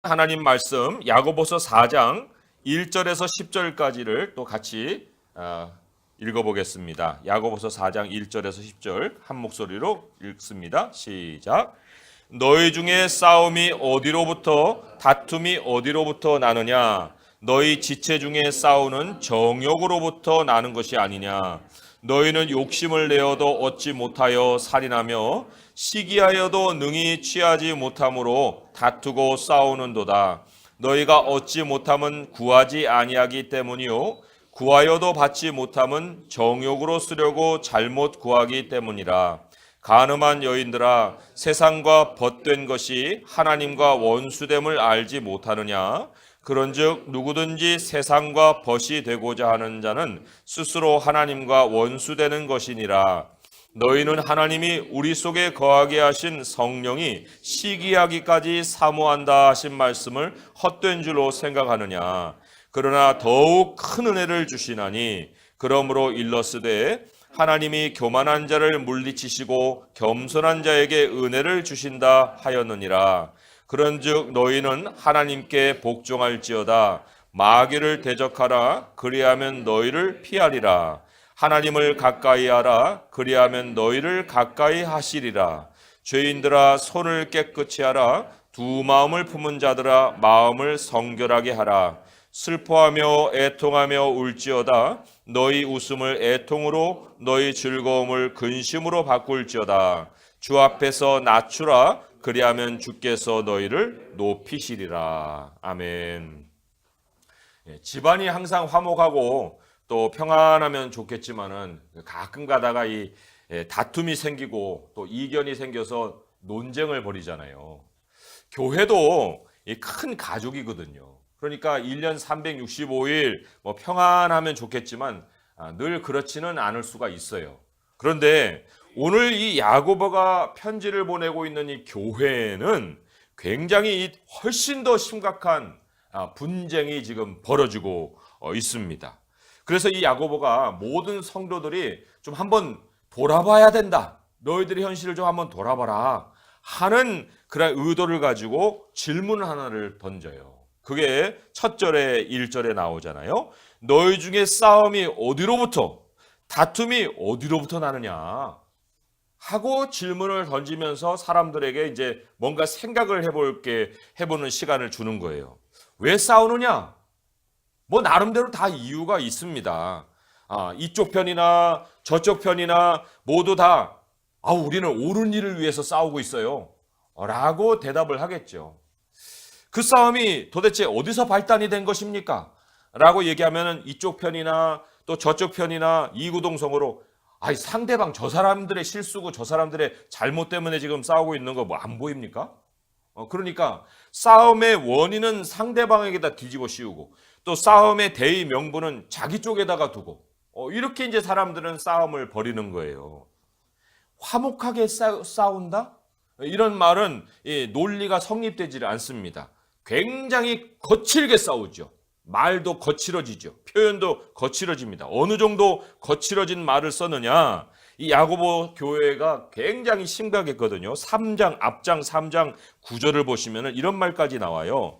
하나님 말씀 야고보서 4장 1절에서 10절까지를 또 같이 읽어보겠습니다. 야고보서 4장 1절에서 10절 한 목소리로 읽습니다. 시작. 너희 중에 싸움이 어디로부터 다툼이 어디로부터 나느냐? 너희 지체 중에 싸우는 정욕으로부터 나는 것이 아니냐? 너희는 욕심을 내어도 얻지 못하여 살인하며 시기하여도 능히 취하지 못함으로 다투고 싸우는도다. 너희가 얻지 못함은 구하지 아니하기 때문이요 구하여도 받지 못함은 정욕으로 쓰려고 잘못 구하기 때문이라. 간음한 여인들아, 세상과 벗된 것이 하나님과 원수됨을 알지 못하느냐? 그런즉 누구든지 세상과 벗이 되고자 하는 자는 스스로 하나님과 원수되는 것이니라. 너희는 하나님이 우리 속에 거하게 하신 성령이 시기하기까지 사모한다 하신 말씀을 헛된 줄로 생각하느냐? 그러나 더욱 큰 은혜를 주시나니 그러므로 일러스되 하나님이 교만한 자를 물리치시고 겸손한 자에게 은혜를 주신다 하였느니라. 그런즉 너희는 하나님께 복종할지어다. 마귀를 대적하라. 그리하면 너희를 피하리라. 하나님을 가까이 하라. 그리하면 너희를 가까이 하시리라. 죄인들아, 손을 깨끗이 하라. 두 마음을 품은 자들아, 마음을 성결하게 하라. 슬퍼하며 애통하며 울지어다. 너희 웃음을 애통으로, 너희 즐거움을 근심으로 바꿀지어다. 주 앞에서 낮추라. 그리하면 주께서 너희를 높이시리라. 아멘. 집안이 항상 화목하고 또 평안하면 좋겠지만은 가끔 가다가 이 다툼이 생기고 또 이견이 생겨서 논쟁을 벌이잖아요. 교회도 큰 가족이거든요. 그러니까 1년 365일 평안하면 좋겠지만 늘 그렇지는 않을 수가 있어요. 그런데 오늘 이 야고보가 편지를 보내고 있는 이 교회는 굉장히 훨씬 더 심각한 분쟁이 지금 벌어지고 있습니다. 그래서 이 야고보가 모든 성도들이 좀 한번 돌아봐야 된다. 너희들의 현실을 좀 한번 돌아봐라 하는 그런 의도를 가지고 질문 하나를 던져요. 그게 첫 절에 1절에 나오잖아요. 너희 중에 싸움이 어디로부터, 다툼이 어디로부터 나느냐 하고 질문을 던지면서 사람들에게 이제 뭔가 생각을 해보는 시간을 주는 거예요. 왜 싸우느냐? 나름대로 다 이유가 있습니다. 이쪽 편이나 저쪽 편이나 모두 다 우리는 옳은 일을 위해서 싸우고 있어요 라고 대답을 하겠죠. 그 싸움이 도대체 어디서 발단이 된 것입니까? 라고 얘기하면 이쪽 편이나 또 저쪽 편이나 이구동성으로 상대방 저 사람들의 실수고 저 사람들의 잘못 때문에 지금 싸우고 있는 거 안 보입니까? 그러니까 싸움의 원인은 상대방에게다 뒤집어 씌우고 또 싸움의 대의 명분은 자기 쪽에다가 두고 이렇게 이제 사람들은 싸움을 벌이는 거예요. 화목하게 싸운다? 이런 말은 논리가 성립되지 않습니다. 굉장히 거칠게 싸우죠. 말도 거칠어지죠. 표현도 거칠어집니다. 어느 정도 거칠어진 말을 썼느냐? 이 야고보 교회가 굉장히 심각했거든요. 3장 앞장 3장 9절을 보시면 이런 말까지 나와요.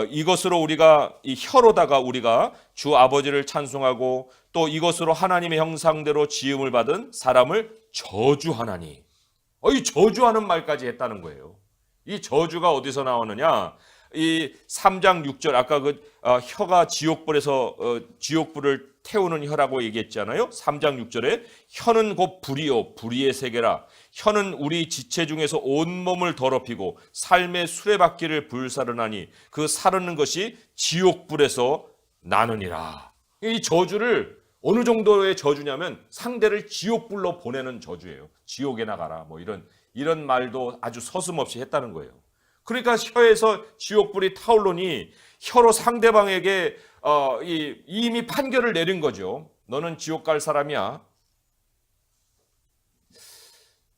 이것으로 우리가 이 혀로다가 우리가 주 아버지를 찬송하고 또 이것으로 하나님의 형상대로 지음을 받은 사람을 저주하나니. 이 저주하는 말까지 했다는 거예요. 이 저주가 어디서 나오느냐? 이 3장 6절 아까 혀가 지옥불에서 지옥불을 태우는 혀라고 얘기했잖아요. 3장 6절에 혀는 곧 불이요 불의의 세계라. 혀는 우리 지체 중에서 온몸을 더럽히고 삶의 수레바퀴를 불사르나니 그 사르는 것이 지옥불에서 나느니라. 이 저주를 어느 정도의 저주냐면 상대를 지옥불로 보내는 저주예요. 지옥에 나가라 이런 말도 아주 서슴없이 했다는 거예요. 그러니까 혀에서 지옥불이 타오르니 혀로 상대방에게 이미 판결을 내린 거죠. 너는 지옥 갈 사람이야.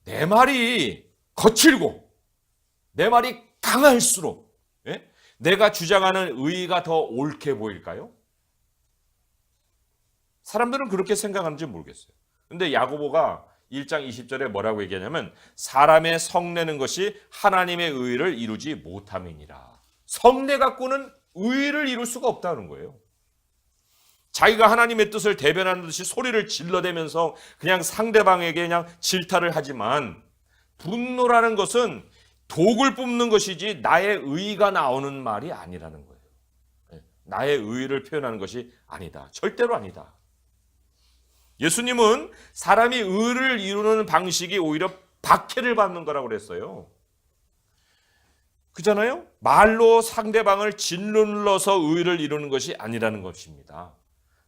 내 말이 거칠고 내 말이 강할수록 내가 주장하는 의의가 더 옳게 보일까요? 사람들은 그렇게 생각하는지 모르겠어요. 근데 야고보가 1장 20절에 뭐라고 얘기하냐면 사람의 성내는 것이 하나님의 의를 이루지 못함이니라. 성내 갖고는 의를 이룰 수가 없다는 거예요. 자기가 하나님의 뜻을 대변하는 듯이 소리를 질러대면서 그냥 상대방에게 그냥 질타를 하지만, 분노라는 것은 독을 뿜는 것이지 나의 의가 나오는 말이 아니라는 거예요. 나의 의를 표현하는 것이 아니다. 절대로 아니다. 예수님은 사람이 의를 이루는 방식이 오히려 박해를 받는 거라고 그랬어요. 그잖아요? 말로 상대방을 짓눌러서 의를 이루는 것이 아니라는 것입니다.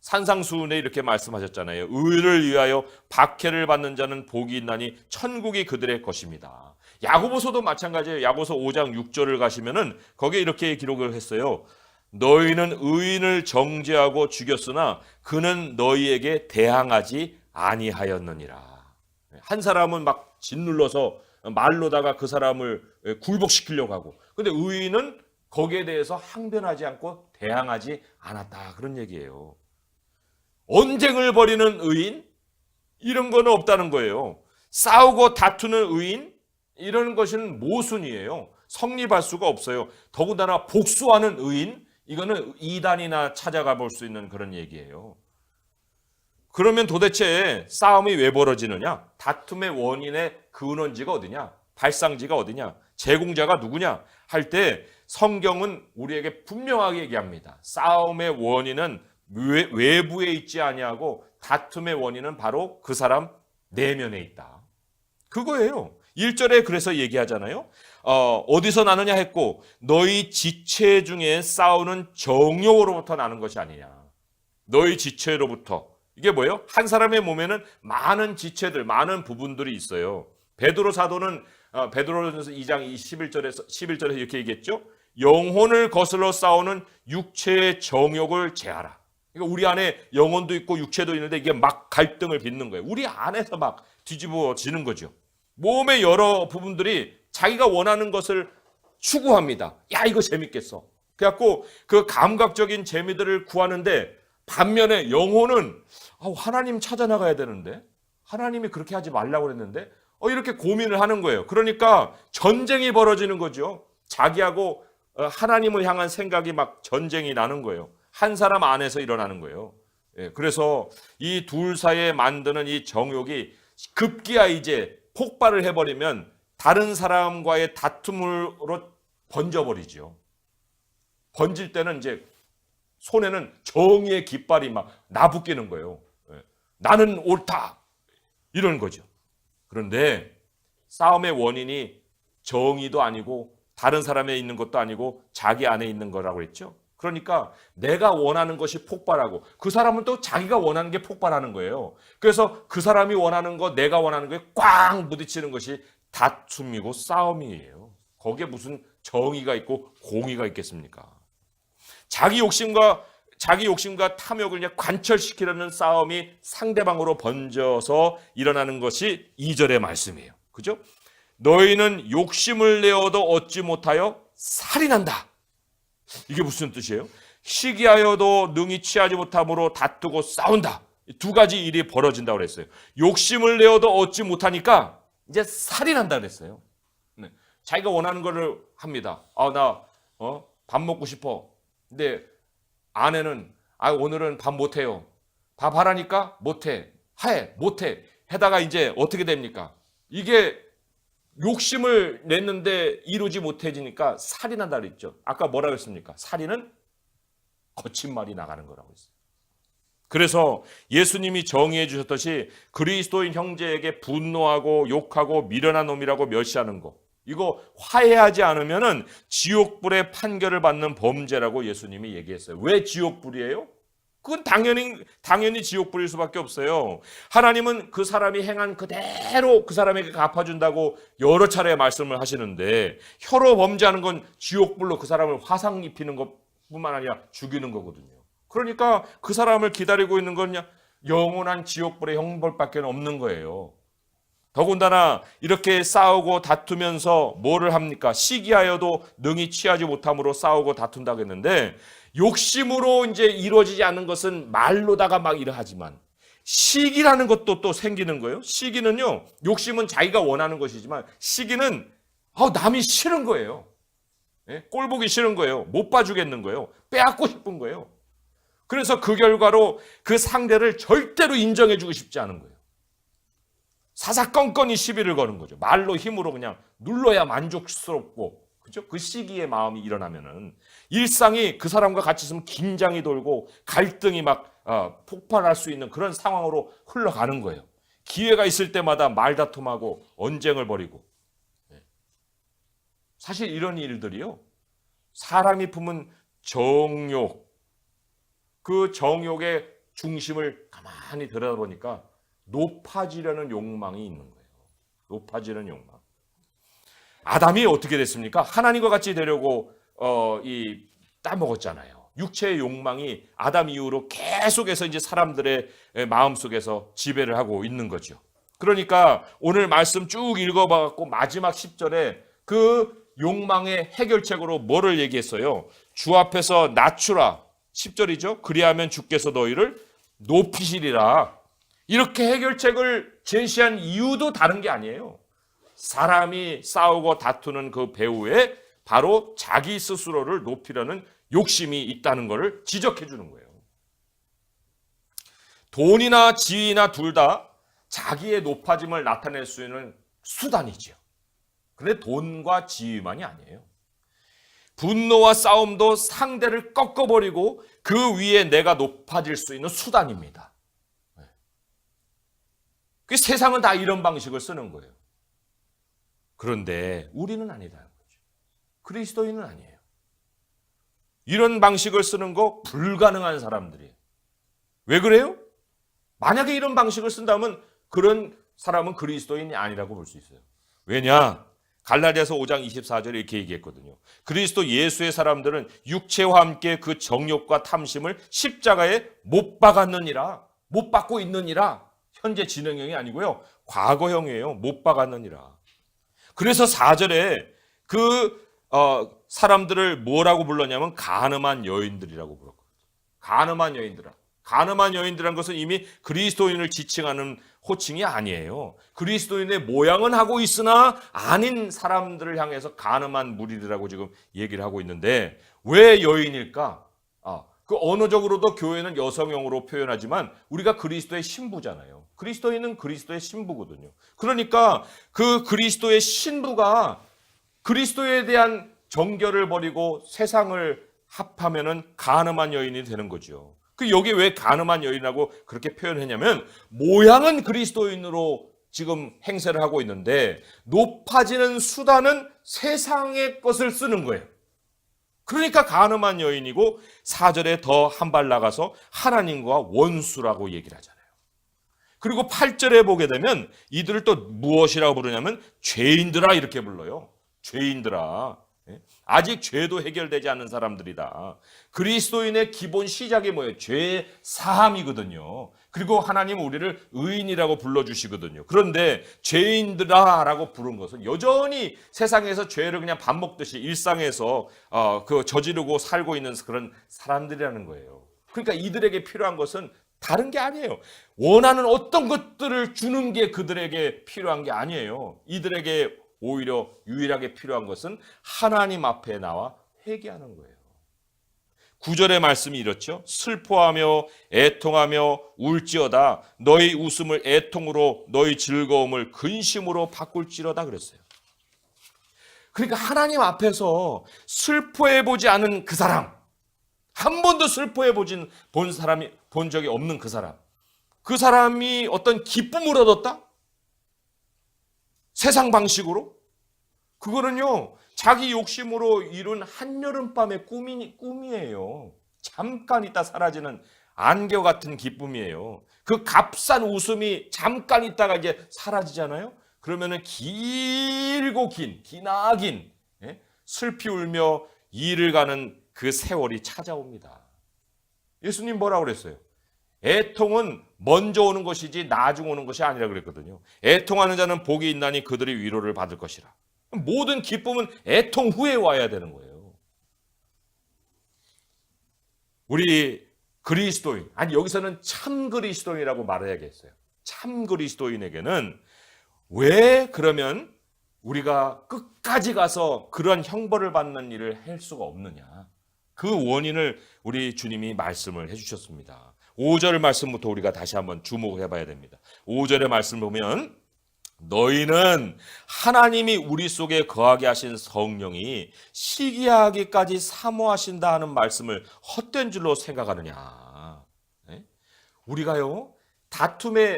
산상수훈에 이렇게 말씀하셨잖아요. 의를 위하여 박해를 받는 자는 복이 있나니 천국이 그들의 것입니다. 야고보서도 마찬가지예요. 야고보서 5장 6절을 가시면은 거기에 이렇게 기록을 했어요. 너희는 의인을 정죄하고 죽였으나 그는 너희에게 대항하지 아니하였느니라. 한 사람은 막 짓눌러서 말로다가 그 사람을 굴복시키려고 하고, 근데 의인은 거기에 대해서 항변하지 않고 대항하지 않았다, 그런 얘기예요. 언쟁을 벌이는 의인, 이런 거는 없다는 거예요. 싸우고 다투는 의인, 이런 것은 모순이에요. 성립할 수가 없어요. 더군다나 복수하는 의인, 이거는 이단이나 찾아가 볼 수 있는 그런 얘기예요. 그러면 도대체 싸움이 왜 벌어지느냐? 다툼의 원인의 근원지가 어디냐? 발상지가 어디냐? 제공자가 누구냐? 할 때 성경은 우리에게 분명하게 얘기합니다. 싸움의 원인은 외부에 있지 아니하고 다툼의 원인은 바로 그 사람 내면에 있다. 그거예요. 1절에 그래서 얘기하잖아요. 어디서 나느냐 했고, 너희 지체 중에 싸우는 정욕으로부터 나는 것이 아니냐. 너희 지체로부터. 이게 뭐예요? 한 사람의 몸에는 많은 지체들, 많은 부분들이 있어요. 베드로 사도는 베드로전서 2장 11절에 이렇게 얘기했죠. 영혼을 거슬러 싸우는 육체의 정욕을 제하라. 그러니까 우리 안에 영혼도 있고 육체도 있는데 이게 막 갈등을 빚는 거예요. 우리 안에서 막 뒤집어지는 거죠. 몸의 여러 부분들이 자기가 원하는 것을 추구합니다. 야, 이거 재밌겠어. 그래갖고 그 감각적인 재미들을 구하는데, 반면에 영혼은 하나님 찾아 나가야 되는데, 하나님이 그렇게 하지 말라고 그랬는데, 이렇게 고민을 하는 거예요. 그러니까 전쟁이 벌어지는 거죠. 자기하고 하나님을 향한 생각이 막 전쟁이 나는 거예요. 한 사람 안에서 일어나는 거예요. 그래서 이 둘 사이에 만드는 이 정욕이 급기야 이제 폭발을 해버리면 다른 사람과의 다툼으로 번져버리죠. 번질 때는 이제 손에는 정의의 깃발이 막 나부끼는 거예요. 나는 옳다, 이런 거죠. 그런데 싸움의 원인이 정의도 아니고 다른 사람에 있는 것도 아니고 자기 안에 있는 거라고 했죠. 그러니까 내가 원하는 것이 폭발하고 그 사람은 또 자기가 원하는 게 폭발하는 거예요. 그래서 그 사람이 원하는 거, 내가 원하는 거에 꽉 부딪히는 것이 다툼이고 싸움이에요. 거기에 무슨 정의가 있고 공의가 있겠습니까? 자기 욕심과 탐욕을 그냥 관철시키려는 싸움이 상대방으로 번져서 일어나는 것이 2절의 말씀이에요. 그죠? 너희는 욕심을 내어도 얻지 못하여 살인한다. 이게 무슨 뜻이에요? 시기하여도 능히 취하지 못함으로 다투고 싸운다. 두 가지 일이 벌어진다고 그랬어요. 욕심을 내어도 얻지 못하니까 이제 살인한다 그랬어요. 네. 자기가 원하는 거를 합니다. 나 밥 먹고 싶어. 근데 아내는 오늘은 밥 못해요. 밥 하라니까 못해. 못해. 해다가 이제 어떻게 됩니까? 이게 욕심을 냈는데 이루지 못해지니까 살인한다 그랬죠. 아까 뭐라고 했습니까? 살인은 거친 말이 나가는 거라고 했어요. 그래서 예수님이 정의해 주셨듯이 그리스도인 형제에게 분노하고 욕하고 미련한 놈이라고 멸시하는 거, 이거 화해하지 않으면은 지옥불의 판결을 받는 범죄라고 예수님이 얘기했어요. 왜 지옥불이에요? 그건 당연히 지옥불일 수밖에 없어요. 하나님은 그 사람이 행한 그대로 그 사람에게 갚아준다고 여러 차례 말씀을 하시는데, 혀로 범죄하는 건 지옥불로 그 사람을 화상 입히는 것뿐만 아니라 죽이는 거거든요. 그러니까 그 사람을 기다리고 있는 건 영원한 지옥불의 형벌밖에 없는 거예요. 더군다나 이렇게 싸우고 다투면서 뭐를 합니까? 시기하여도 능히 취하지 못함으로 싸우고 다툰다고 했는데, 욕심으로 이제 이루어지지 않는 것은 말로다가 막 이러하지만 시기라는 것도 또 생기는 거예요. 시기는요, 욕심은 자기가 원하는 것이지만 시기는 남이 싫은 거예요. 꼴 보기 싫은 거예요. 못 봐주겠는 거예요. 빼앗고 싶은 거예요. 그래서 그 결과로 그 상대를 절대로 인정해주고 싶지 않은 거예요. 사사건건이 시비를 거는 거죠. 말로 힘으로 그냥 눌러야 만족스럽고, 그죠? 그 시기의 마음이 일어나면은 일상이 그 사람과 같이 있으면 긴장이 돌고 갈등이 막 폭발할 수 있는 그런 상황으로 흘러가는 거예요. 기회가 있을 때마다 말다툼하고 언쟁을 벌이고. 사실 이런 일들이요, 사람이 품은 정욕, 그 정욕의 중심을 가만히 들여다보니까 높아지려는 욕망이 있는 거예요. 높아지는 욕망. 아담이 어떻게 됐습니까? 하나님과 같이 되려고 따먹었잖아요. 육체의 욕망이 아담 이후로 계속해서 이제 사람들의 마음속에서 지배를 하고 있는 거죠. 그러니까 오늘 말씀 쭉 읽어봐갖고 마지막 10절에 그 욕망의 해결책으로 뭐를 얘기했어요? 주 앞에서 낮추라. 10절이죠. 그리하면 주께서 너희를 높이시리라. 이렇게 해결책을 제시한 이유도 다른 게 아니에요. 사람이 싸우고 다투는 그 배후에 바로 자기 스스로를 높이려는 욕심이 있다는 것을 지적해 주는 거예요. 돈이나 지위나 둘 다 자기의 높아짐을 나타낼 수 있는 수단이죠. 그런데 돈과 지위만이 아니에요. 분노와 싸움도 상대를 꺾어버리고 그 위에 내가 높아질 수 있는 수단입니다. 그 세상은 다 이런 방식을 쓰는 거예요. 그런데 우리는 아니다는 거죠. 그리스도인은 아니에요. 이런 방식을 쓰는 거 불가능한 사람들이에요. 왜 그래요? 만약에 이런 방식을 쓴다면 그런 사람은 그리스도인이 아니라고 볼 수 있어요. 왜냐? 갈라디아서 5장 24절에 이렇게 얘기했거든요. 그리스도 예수의 사람들은 육체와 함께 그 정욕과 탐심을 십자가에 못 박았느니라. 못 박고 있느니라. 현재 진행형이 아니고요. 과거형이에요. 못 박았느니라. 그래서 4절에 그 사람들을 뭐라고 불렀냐면 가늠한 여인들이라고 불렀거든요. 가늠한 여인들아. 가늠한 여인들이라는 것은 이미 그리스도인을 지칭하는 호칭이 아니에요. 그리스도인의 모양은 하고 있으나 아닌 사람들을 향해서 가늠한 무리들이라고 지금 얘기를 하고 있는데 왜 여인일까? 그 언어적으로도 교회는 여성형으로 표현하지만 우리가 그리스도의 신부잖아요. 그리스도인은 그리스도의 신부거든요. 그러니까 그 그리스도의 신부가 그리스도에 대한 정결을 버리고 세상을 합하면은 가늠한 여인이 되는 거죠. 그 여기 왜 가늠한 여인이라고 그렇게 표현했냐면 모양은 그리스도인으로 지금 행세를 하고 있는데 높아지는 수단은 세상의 것을 쓰는 거예요. 그러니까 가늠한 여인이고 4절에 더 한 발 나가서 하나님과 원수라고 얘기를 하잖아요. 그리고 8절에 보게 되면 이들을 또 무엇이라고 부르냐면 죄인들아 이렇게 불러요. 죄인들아. 아직 죄도 해결되지 않은 사람들이다. 그리스도인의 기본 시작이 뭐예요? 죄 사함이거든요. 그리고 하나님 우리를 의인이라고 불러주시거든요. 그런데 죄인들아 라고 부른 것은 여전히 세상에서 죄를 그냥 밥 먹듯이 일상에서 저지르고 살고 있는 그런 사람들이라는 거예요. 그러니까 이들에게 필요한 것은 다른 게 아니에요. 원하는 어떤 것들을 주는 게 그들에게 필요한 게 아니에요. 이들에게 오히려 유일하게 필요한 것은 하나님 앞에 나와 회개하는 거예요. 9절의 말씀이 이렇죠. 슬퍼하며 애통하며 울지어다 너희 웃음을 애통으로 너희 즐거움을 근심으로 바꿀지어다 그랬어요. 그러니까 하나님 앞에서 슬퍼해보지 않은 그 사람, 한 번도 슬퍼해본 사람이 본 적이 없는 그 사람이 어떤 기쁨을 얻었다? 세상 방식으로? 그거는요, 자기 욕심으로 이룬 한여름밤의 꿈이에요. 잠깐 있다 사라지는 안개 같은 기쁨이에요. 그 값싼 웃음이 잠깐 있다가 이제 사라지잖아요? 그러면은 길고 기나긴, 슬피 울며 이를 가는 그 세월이 찾아옵니다. 예수님 뭐라고 그랬어요? 애통은 먼저 오는 것이지 나중 오는 것이 아니라 그랬거든요. 애통하는 자는 복이 있나니 그들이 위로를 받을 것이라. 모든 기쁨은 애통 후에 와야 되는 거예요. 우리 그리스도인, 아니 여기서는 참 그리스도인이라고 말해야겠어요. 참 그리스도인에게는 왜 그러면 우리가 끝까지 가서 그런 형벌을 받는 일을 할 수가 없느냐. 그 원인을 우리 주님이 말씀을 해주셨습니다. 5절 말씀부터 우리가 다시 한번 주목을 해봐야 됩니다. 5절의 말씀 보면 너희는 하나님이 우리 속에 거하게 하신 성령이 시기하기까지 사모하신다 하는 말씀을 헛된 줄로 생각하느냐. 네? 우리가요 다툼에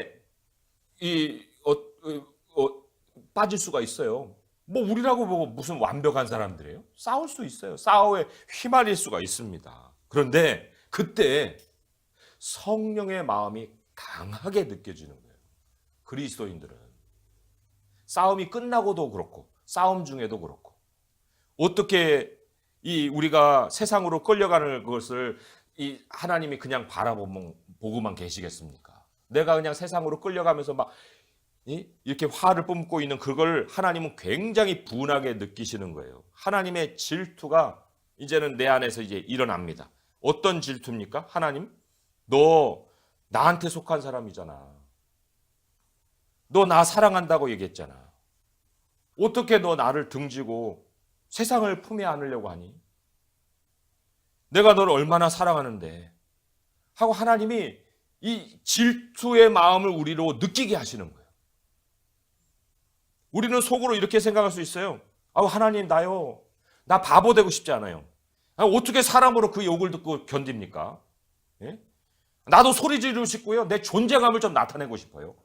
빠질 수가 있어요. 뭐 우리라고 보고 무슨 완벽한 사람들이에요? 싸울 수 있어요. 싸움에 휘말릴 수가 있습니다. 그런데 그때 성령의 마음이 강하게 느껴지는 거예요. 그리스도인들은 싸움이 끝나고도 그렇고 싸움 중에도 그렇고 어떻게 우리가 세상으로 끌려가는 것을 하나님이 그냥 바라보고만 계시겠습니까? 내가 그냥 세상으로 끌려가면서 막 이렇게 화를 뿜고 있는 그걸 하나님은 굉장히 분하게 느끼시는 거예요. 하나님의 질투가 이제는 내 안에서 이제 일어납니다. 어떤 질투입니까? 하나님, 너 나한테 속한 사람이잖아. 너 나 사랑한다고 얘기했잖아. 어떻게 너 나를 등지고 세상을 품에 안으려고 하니? 내가 너를 얼마나 사랑하는데 하고 하나님이 이 질투의 마음을 우리로 느끼게 하시는 거예요. 우리는 속으로 이렇게 생각할 수 있어요. 하나님 나 바보 되고 싶지 않아요. 어떻게 사람으로 그 욕을 듣고 견딥니까? 예? 나도 소리 지르고 싶고요. 내 존재감을 좀 나타내고 싶어요.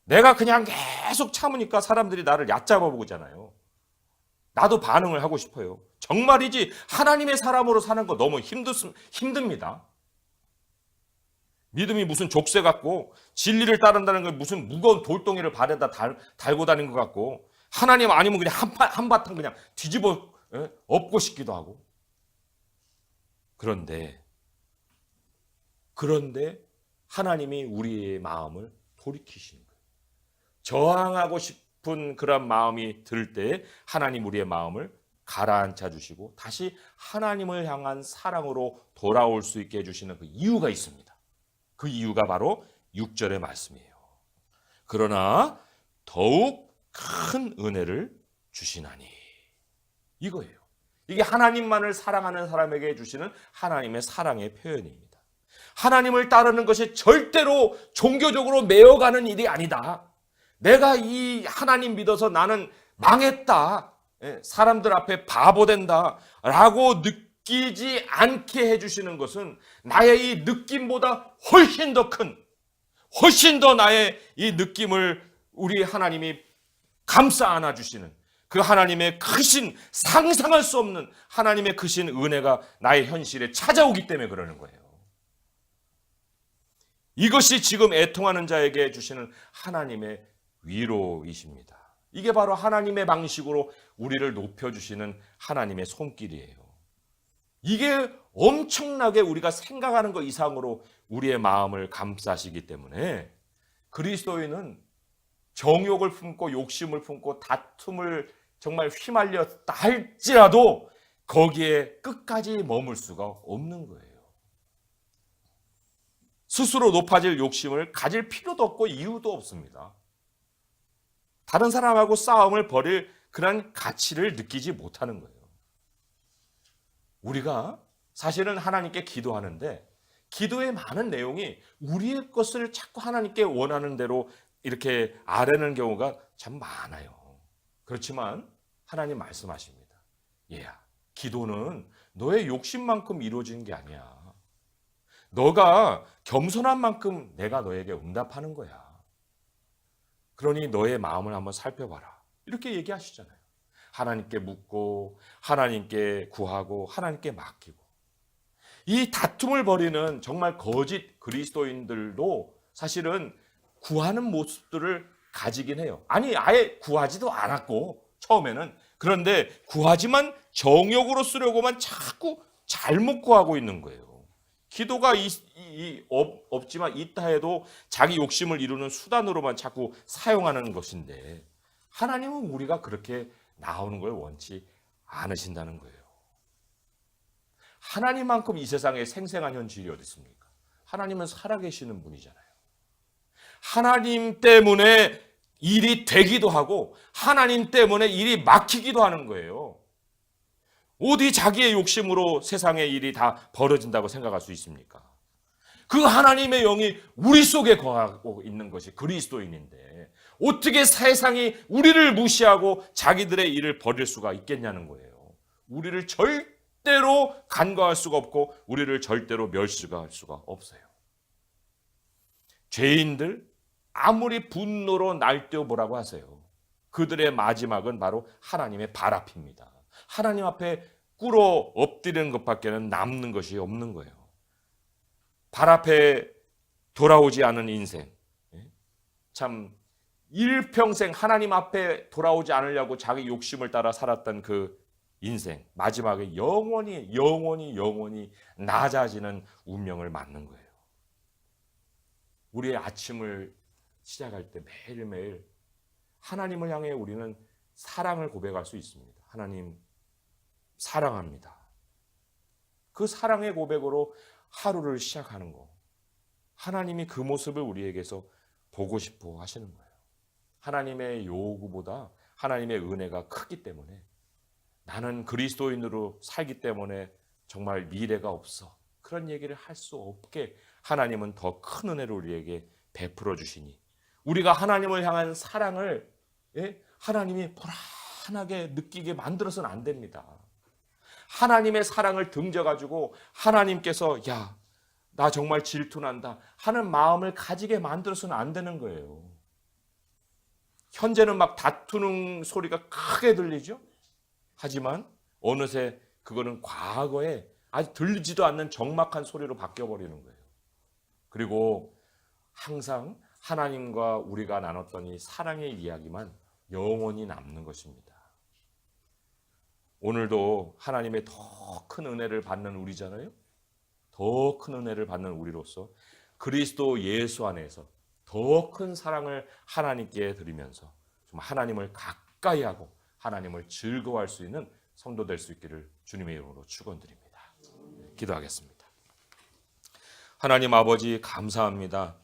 내가 그냥 계속 참으니까 사람들이 나를 얕잡아 보잖아요. 나도 반응을 하고 싶어요. 정말이지 하나님의 사람으로 사는 거 너무 힘듭니다. 믿음이 무슨 족쇄 같고 진리를 따른다는 건 무슨 무거운 돌덩이를 발에다 달고 다니는 것 같고 하나님 아니면 그냥 한바탕 그냥 뒤집어 엎고 싶기도 하고 그런데 하나님이 우리의 마음을 돌이키시는 거예요. 저항하고 싶은 그런 마음이 들 때 하나님 우리의 마음을 가라앉혀 주시고 다시 하나님을 향한 사랑으로 돌아올 수 있게 해주시는 그 이유가 있습니다. 그 이유가 바로 6절의 말씀이에요. 그러나 더욱 큰 은혜를 주시나니 이거예요. 이게 하나님만을 사랑하는 사람에게 주시는 하나님의 사랑의 표현입니다. 하나님을 따르는 것이 절대로 종교적으로 매어가는 일이 아니다. 내가 이 하나님 믿어서 나는 망했다. 사람들 앞에 바보 된다. 라고 느끼지 않게 해주시는 것은 나의 이 느낌보다 훨씬 더 큰, 훨씬 더 나의 이 느낌을 우리 하나님이 감싸 안아주시는 그 하나님의 크신, 상상할 수 없는 하나님의 크신 은혜가 나의 현실에 찾아오기 때문에 그러는 거예요. 이것이 지금 애통하는 자에게 주시는 하나님의 위로이십니다. 이게 바로 하나님의 방식으로 우리를 높여주시는 하나님의 손길이에요. 이게 엄청나게 우리가 생각하는 것 이상으로 우리의 마음을 감싸시기 때문에 그리스도인은 정욕을 품고 욕심을 품고 다툼을 정말 휘말렸다 할지라도 거기에 끝까지 머물 수가 없는 거예요. 스스로 높아질 욕심을 가질 필요도 없고 이유도 없습니다. 다른 사람하고 싸움을 벌일 그런 가치를 느끼지 못하는 거예요. 우리가 사실은 하나님께 기도하는데 기도의 많은 내용이 우리의 것을 자꾸 하나님께 원하는 대로 이렇게 아뢰는 경우가 참 많아요. 그렇지만 하나님 말씀하십니다. 얘야, 기도는 너의 욕심만큼 이루어지는 게 아니야. 너가 겸손한 만큼 내가 너에게 응답하는 거야. 그러니 너의 마음을 한번 살펴봐라. 이렇게 얘기하시잖아요. 하나님께 묻고 하나님께 구하고 하나님께 맡기고 이 다툼을 벌이는 정말 거짓 그리스도인들도 사실은 구하는 모습들을 가지긴 해요. 아니 아예 구하지도 않았고 처음에는 그런데 구하지만 정욕으로 쓰려고만 자꾸 잘못 구하고 있는 거예요. 기도가 없지만 있다 해도 자기 욕심을 이루는 수단으로만 자꾸 사용하는 것인데 하나님은 우리가 그렇게 나오는 걸 원치 않으신다는 거예요. 하나님만큼 이 세상에 생생한 현실이 어디 있습니까? 하나님은 살아계시는 분이잖아요. 하나님 때문에 일이 되기도 하고 하나님 때문에 일이 막히기도 하는 거예요. 어디 자기의 욕심으로 세상의 일이 다 벌어진다고 생각할 수 있습니까? 그 하나님의 영이 우리 속에 거하고 있는 것이 그리스도인인데 어떻게 세상이 우리를 무시하고 자기들의 일을 벌일 수가 있겠냐는 거예요. 우리를 절대로 간과할 수가 없고 우리를 절대로 멸시할 수가 없어요. 죄인들 아무리 분노로 날뛰어 보라고 하세요. 그들의 마지막은 바로 하나님의 발 앞입니다. 하나님 앞에 꿇어 엎드리는 것밖에는 남는 것이 없는 거예요. 발 앞에 돌아오지 않은 인생, 참 일평생 하나님 앞에 돌아오지 않으려고 자기 욕심을 따라 살았던 그 인생, 마지막에 영원히 낮아지는 운명을 맞는 거예요. 우리의 아침을 시작할 때 매일매일 하나님을 향해 우리는 사랑을 고백할 수 있습니다. 하나님 사랑합니다. 그 사랑의 고백으로 하루를 시작하는 거. 하나님이 그 모습을 우리에게서 보고 싶어 하시는 거예요. 하나님의 요구보다 하나님의 은혜가 크기 때문에 나는 그리스도인으로 살기 때문에 정말 미래가 없어. 그런 얘기를 할 수 없게 하나님은 더 큰 은혜를 우리에게 베풀어 주시니 우리가 하나님을 향한 사랑을 하나님이 불안하게 느끼게 만들어서는 안 됩니다. 하나님의 사랑을 등져가지고 하나님께서 야, 나 정말 질투난다 하는 마음을 가지게 만들어서는 안 되는 거예요. 현재는 막 다투는 소리가 크게 들리죠. 하지만 어느새 그거는 과거에 아직 들리지도 않는 적막한 소리로 바뀌어버리는 거예요. 그리고 항상 하나님과 우리가 나눴던 이 사랑의 이야기만 영원히 남는 것입니다. 오늘도 하나님의 더 큰 은혜를 받는 우리잖아요. 더 큰 은혜를 받는 우리로서 그리스도 예수 안에서 더 큰 사랑을 하나님께 드리면서 좀 하나님을 가까이 하고 하나님을 즐거워할 수 있는 성도 될 수 있기를 주님의 이름으로 축원드립니다. 기도하겠습니다. 하나님 아버지 감사합니다.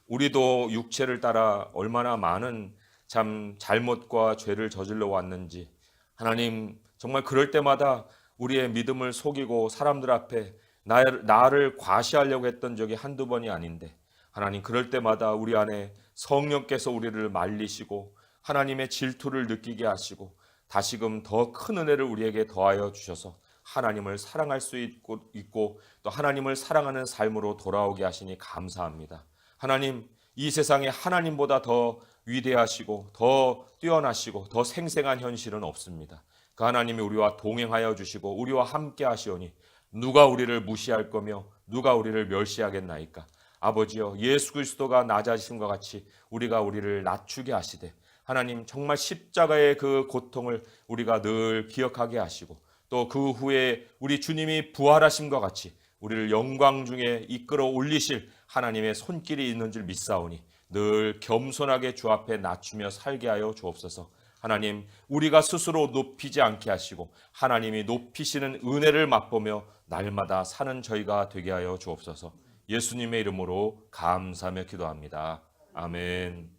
우리도 육체를 따라 얼마나 많은 참 잘못과 죄를 저질러 왔는지 하나님 정말 그럴 때마다 우리의 믿음을 속이고 사람들 앞에 나를 과시하려고 했던 적이 한두 번이 아닌데 하나님 그럴 때마다 우리 안에 성령께서 우리를 말리시고 하나님의 질투를 느끼게 하시고 다시금 더 큰 은혜를 우리에게 더하여 주셔서 하나님을 사랑할 수 있고 또 하나님을 사랑하는 삶으로 돌아오게 하시니 감사합니다. 하나님 이 세상에 하나님보다 더 위대하시고 더 뛰어나시고 더 생생한 현실은 없습니다. 그 하나님이 우리와 동행하여 주시고 우리와 함께 하시오니 누가 우리를 무시할 거며 누가 우리를 멸시하겠나이까. 아버지여 예수 그리스도가 낮아지심과 같이 우리가 우리를 낮추게 하시되 하나님 정말 십자가의 그 고통을 우리가 늘 기억하게 하시고 또 그 후에 우리 주님이 부활하심과 같이 우리를 영광 중에 이끌어 올리실 하나님의 손길이 있는 줄 믿사오니 늘 겸손하게 주 앞에 낮추며 살게 하여 주옵소서. 하나님 우리가 스스로 높이지 않게 하시고 하나님이 높이시는 은혜를 맛보며 날마다 사는 저희가 되게 하여 주옵소서. 예수님의 이름으로 감사하며 기도합니다. 아멘.